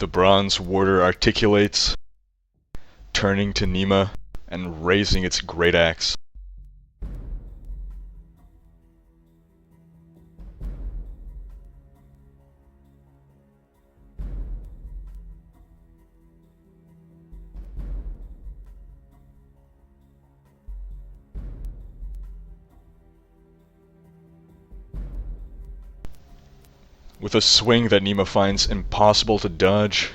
The bronze warder articulates, turning to Nima and raising its great axe. With a swing that Nima finds impossible to dodge,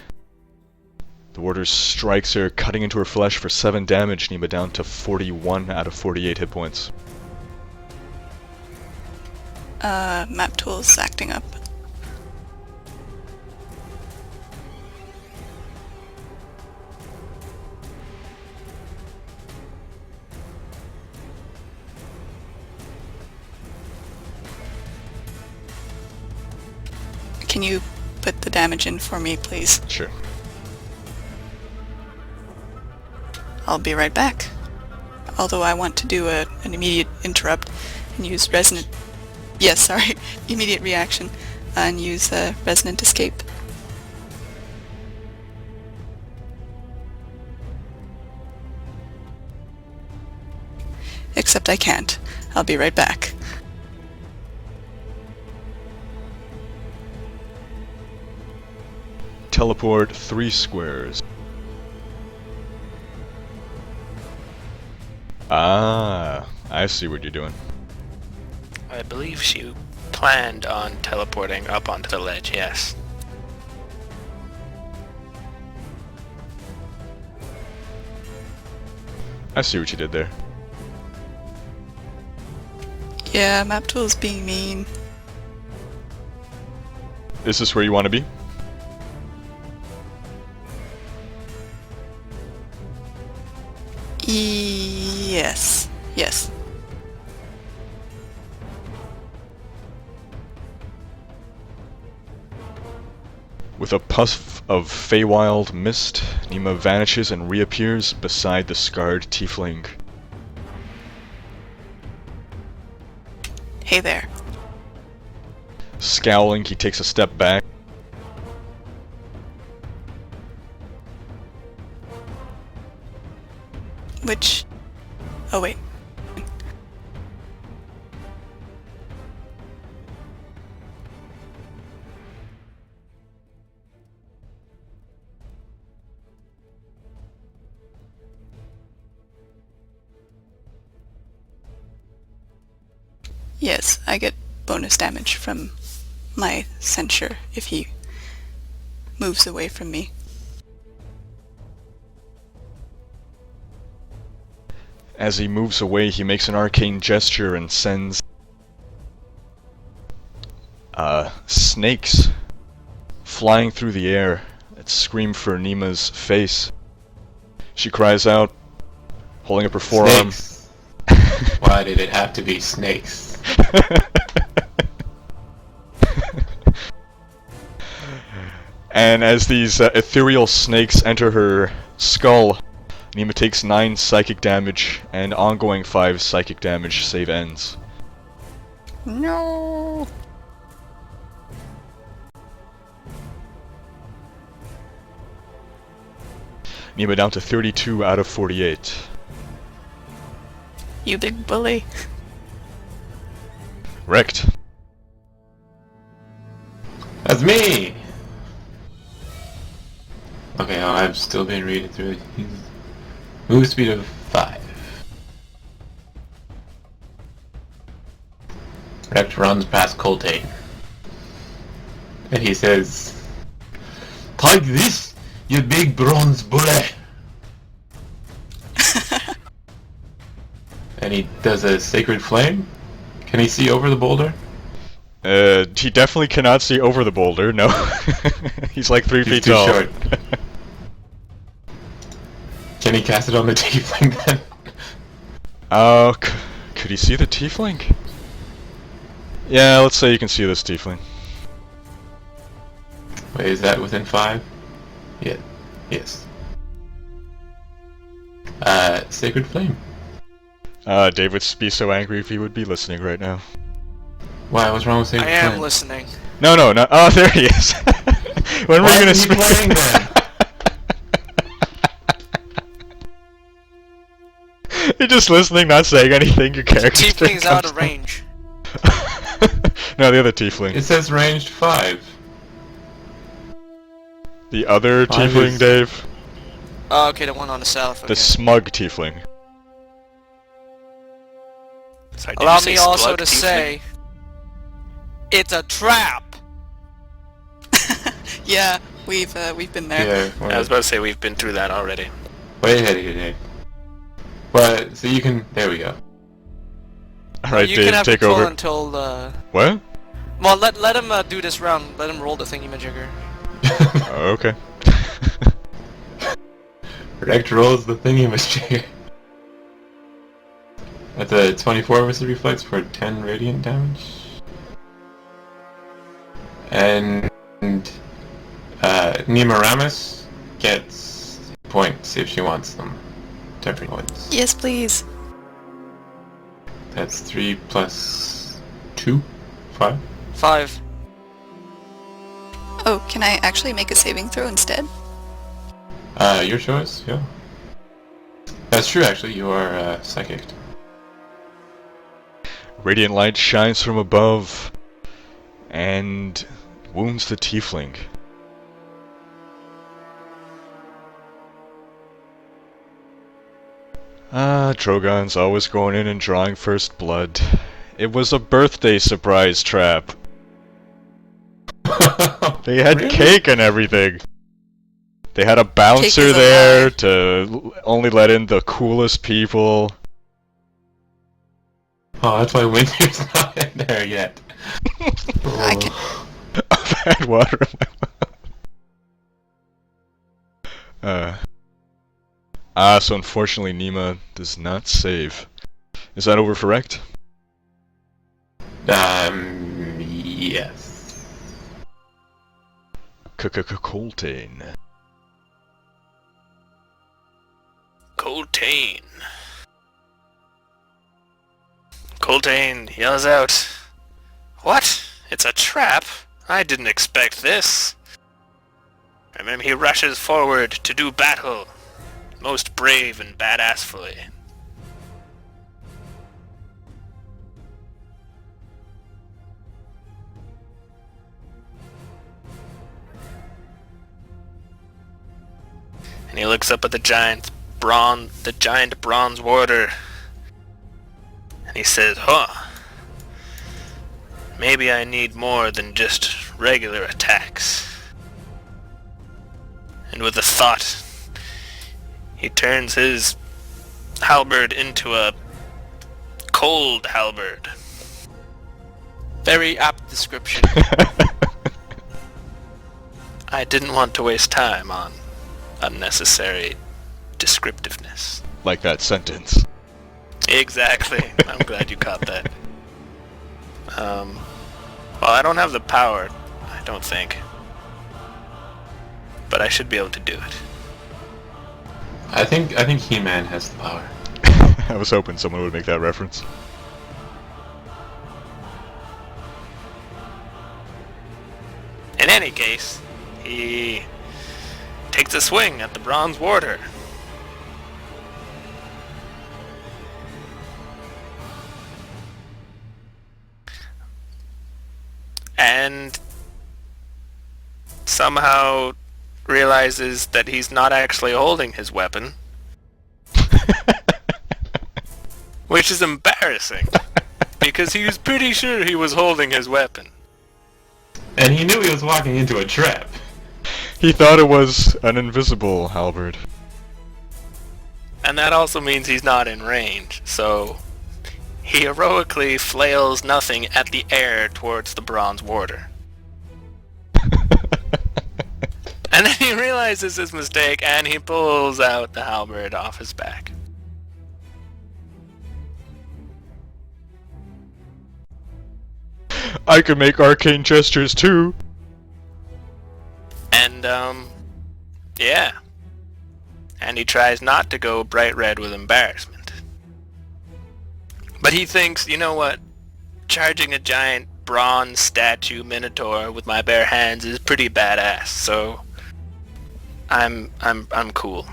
the warder strikes her, cutting into her flesh for 7 damage, Nima down to 41 out of 48 hit points. Map tool's acting up. Can you put the damage in for me, please? Sure. I'll be right back. Although I want to do an immediate interrupt and use resonant... Yes, sorry. Immediate reaction and use resonant escape. Except I can't. I'll be right back. Teleport 3 squares. Ah, I see what you're doing. I believe she planned on teleporting up onto the ledge, yes. I see what you did there. Yeah, map tool's being mean. Is this where you want to be? Yes. Yes. With a puff of Feywild mist, Nima vanishes and reappears beside the scarred tiefling. Hey there. Scowling, he takes a step back. Which... Oh wait. Yes, I get bonus damage from my censure if he moves away from me. As he moves away, he makes an arcane gesture and sends snakes flying through the air that scream for Nima's face. She cries out, holding up her forearm. Snakes. Why did it have to be snakes? And as these ethereal snakes enter her skull, Nima takes 9 psychic damage, and ongoing 5 psychic damage save ends. No. Nima down to 32 out of 48. You big bully. Rhekd. That's me! Okay, I've still been reading through it. Move speed of 5. Rhekd runs past Coltaine. And he says, "Take this, you big bronze bully!" And he does a sacred flame? Can he see over the boulder? He definitely cannot see over the boulder, no. He's like 3 feet too tall. short. Can he cast it on the tiefling then? Oh, could he see the tiefling? Yeah, let's say you can see this tiefling. Wait, is that within 5? Yeah. Yes. Sacred flame. Dave would be so angry if he would be listening right now. Why, what's wrong with sacred I flame? am listening. No. Oh, there he is. When were Why you gonna isn't he playing then? You're just listening, not saying anything. Your character. Tiefling's out of range. No, the other tiefling. It says ranged 5. The other Five tiefling, is- Dave. Oh, okay, the one on the south. The Okay. smug tiefling. Sorry, did Allow you say me also slug to tiefling? say, it's a trap. Yeah, we've been there. Yeah. I was about to say we've been through that already. Way ahead of you, Dave. But, so you can... There we go. Alright, You Dave, can have take control over. until What? well, let him do this round. Let him roll the thingy-majigger. Oh, okay. Rhekd rolls the thingy-majigger. That's a 24 versus reflex for 10 radiant damage. And Nima Ramus gets points if she wants them. Temporary points. Yes, please. That's 3 plus 2? 5? 5. Oh, can I actually make a saving throw instead? Your choice, yeah. That's true, actually. You are psychic. Radiant light shines from above and wounds the tiefling. Ah, Drogans always going in and drawing first blood. It was a birthday surprise trap. They had Really? cake and everything. They had a Cake bouncer is a there lie. to only let in the coolest people. Oh, that's why Winter's not in there yet. I can- I've had water in my mouth. So unfortunately Nima does not save. Is that over for Rhekd? Yes. Coltaine. Coltaine. Coltaine yells out, "What? It's a trap? I didn't expect this." And then he rushes forward to do battle, most brave and badassfully. And he looks up at the giant bronze warder, and he says, "Huh. Maybe I need more than just regular attacks." And with a thought, he turns his halberd into a cold halberd. Very apt description. I didn't want to waste time on unnecessary descriptiveness. Like that sentence. Exactly. I'm glad you caught that. Well, I don't have the power, I don't think. But I should be able to do it. I think He-Man has the power. I was hoping someone would make that reference. In any case, he takes a swing at the bronze warder. And somehow realizes that he's not actually holding his weapon. Which is embarrassing. Because he was pretty sure he was holding his weapon. And he knew he was walking into a trap. He thought it was an invisible halberd. And that also means he's not in range, so he heroically flails nothing at the air towards the bronze warder. And then he realizes his mistake and he pulls out the halberd off his back. I can make arcane gestures too. And, yeah. And he tries not to go bright red with embarrassment. But he thinks, you know what? Charging a giant bronze statue minotaur with my bare hands is pretty badass. So I'm cool.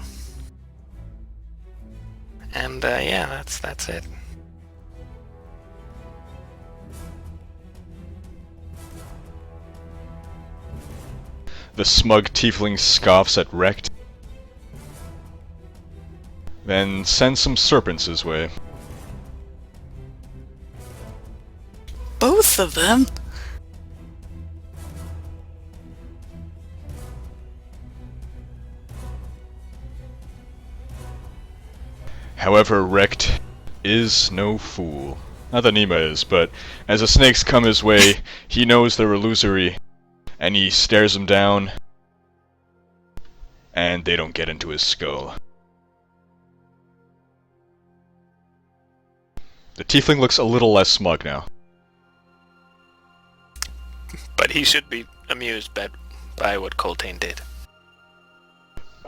And yeah, that's it. The smug tiefling scoffs at Rhekd, then sends some serpents his way. Both of them? However, Rhekd is no fool. Not that Nima is, but as the snakes come his way, he knows they're illusory, and he stares them down, and they don't get into his skull. The tiefling looks a little less smug now. But he should be amused by what Coltaine did.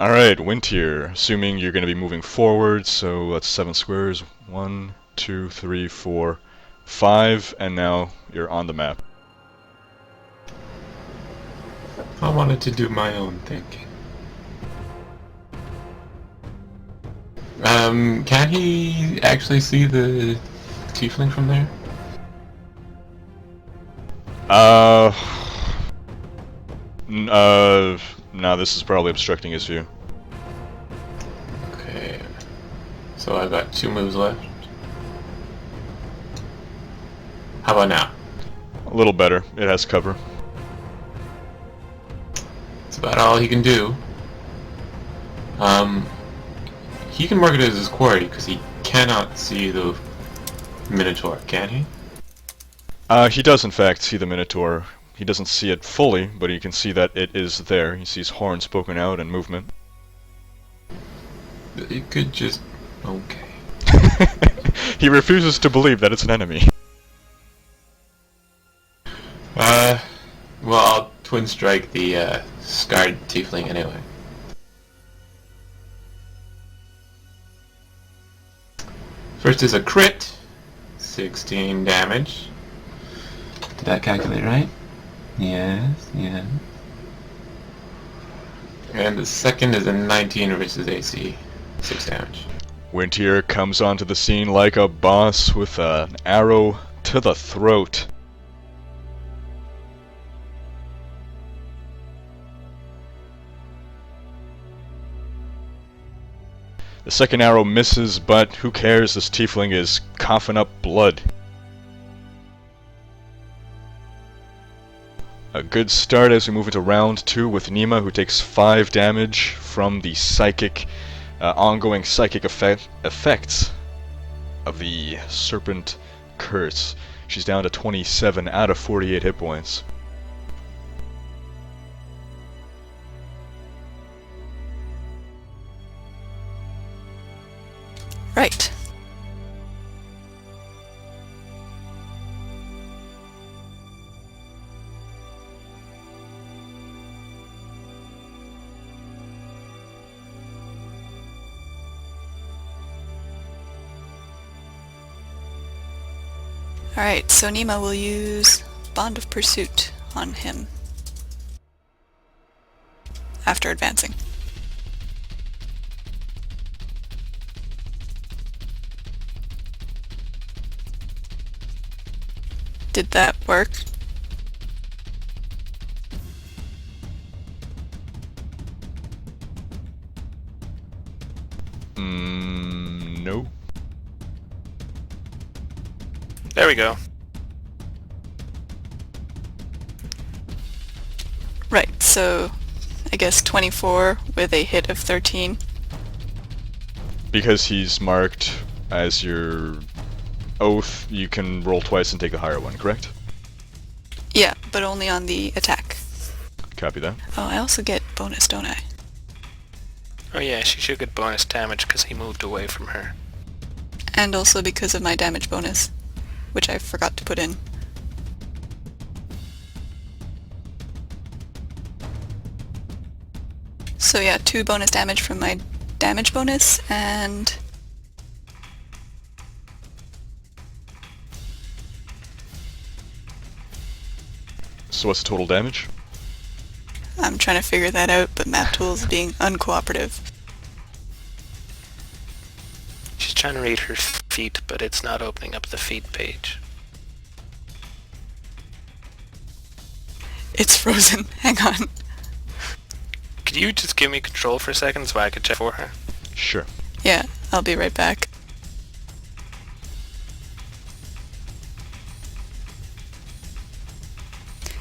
Alright, Wintier, assuming you're going to be moving forward, so that's 7 squares. 1, 2, 3, 4, 5, and now you're on the map. I wanted to do my own thinking. Can he actually see the tiefling from there? No, this is probably obstructing his view. Okay. So I've got 2 moves left. How about now? A little better. It has cover. That's about all he can do. He can mark it as his quarry because he cannot see the minotaur, can he? He does in fact see the minotaur. He doesn't see it fully, but he can see that it is there. He sees horns poking out and movement. It could just... okay. He refuses to believe that it's an enemy. Well, I'll twin strike the scarred tiefling anyway. First is a crit, 16 damage. Did that calculate right? Yes, yeah. And the second is a 19 versus AC, 6 damage. Wintier comes onto the scene like a boss with an arrow to the throat. The second arrow misses, but who cares? This tiefling is coughing up blood. A good start as we move into round 2 with Nima, who takes 5 damage from the psychic, ongoing psychic effects of the serpent curse. She's down to 27 out of 48 hit points. Right. Alright, so Nima will use Bond of Pursuit on him after advancing. Did that work? No. There we go. Right, so I guess 24 with a hit of 13. Because he's marked as your oath, you can roll twice and take the higher one, correct? Yeah, but only on the attack. Copy that. Oh, I also get bonus, don't I? Oh yeah, she should get bonus damage because he moved away from her. And also because of my damage bonus, which I forgot to put in. So yeah, 2 bonus damage from my damage bonus, and So what's the total damage? I'm trying to figure that out, but Map Tool's being uncooperative. She's trying to read her feet, but it's not opening up the feet page. It's frozen. Hang on. Could you just give me control for a second so I could check for her? Sure. Yeah, I'll be right back.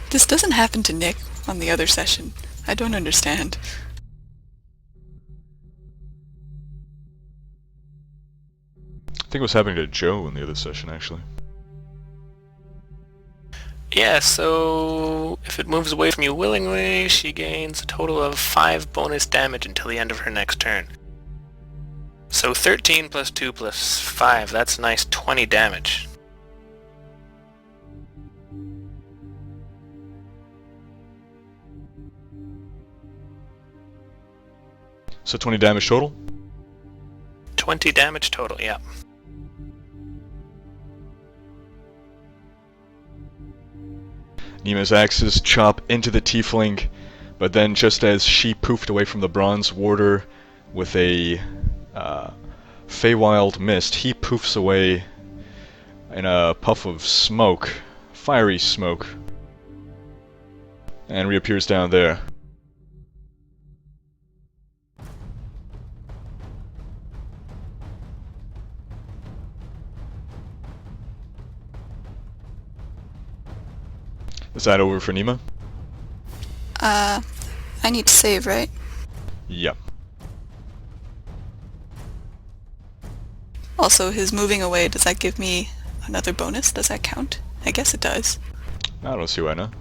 This doesn't happen to Nick on the other session. I don't understand. I think it was happening to Joe in the other session, actually. Yeah, so if it moves away from you willingly, she gains a total of 5 bonus damage until the end of her next turn. So 13 plus 2 plus 5, that's a nice 20 damage. So 20 damage total? 20 damage total, yeah. Nima's axes chop into the tiefling, but then just as she poofed away from the bronze warder with a Feywild mist, he poofs away in a puff of smoke, fiery smoke, and reappears down there. Is that over for Nima? I need to save, right? Yep. Also, his moving away, does that give me another bonus? Does that count? I guess it does. I don't see why not.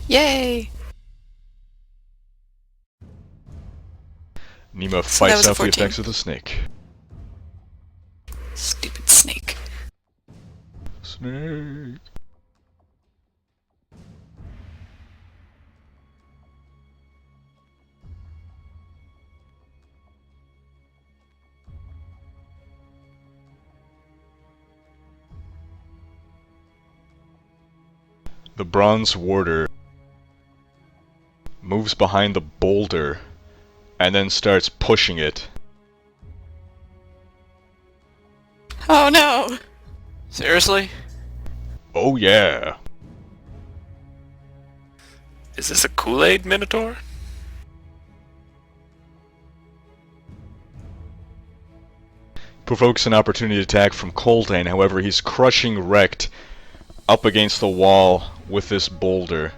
Yay! Nima So that fights was a out the 14. effects of the snake. Stupid snake. Snake. The bronze warder moves behind the boulder and then starts pushing it. Oh no! Seriously? Oh yeah. Is this a Kool-Aid Minotaur? Provokes an opportunity attack from Coltaine, however he's crushing Rhekd up against the wall with this boulder.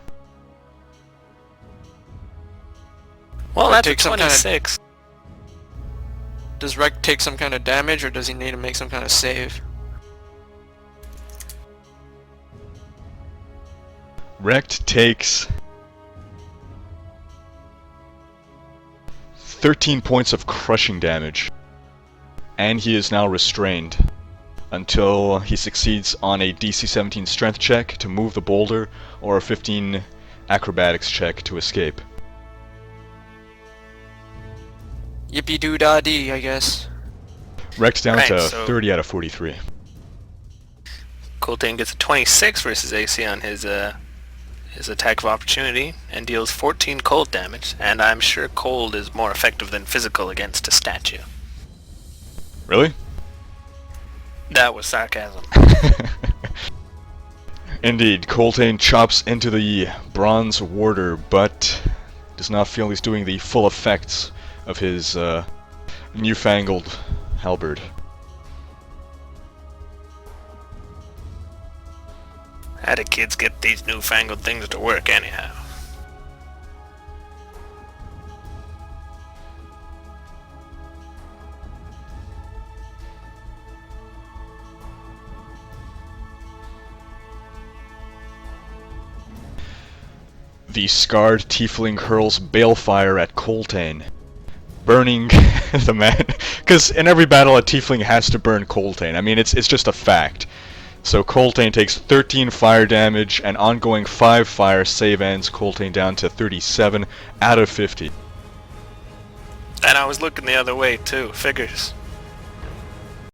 Well, that's a Take some kind of- 26. Does Rhekd take some kind of damage, or does he need to make some kind of save? Rhekd takes 13 points of crushing damage, and he is now restrained until he succeeds on a DC 17 strength check to move the boulder or a 15 acrobatics check to escape. Yippee-doo-dah-dee, I guess. Rhekd's down Right, to so- 30 out of 43. Coltaine gets a 26 versus AC on his attack of opportunity and deals 14 cold damage, and I'm sure cold is more effective than physical against a statue. Really? That was sarcasm. Indeed, Coltaine chops into the bronze warder, but does not feel he's doing the full effects of his newfangled halberd. How do kids get these newfangled things to work anyhow? The scarred tiefling hurls balefire at Coltaine, burning the man. Because in every battle, a tiefling has to burn Coltaine. I mean, it's just a fact. So Coltaine takes 13 fire damage, and ongoing 5 fire save ends Coltaine down to 37 out of 50. And I was looking the other way too, figures.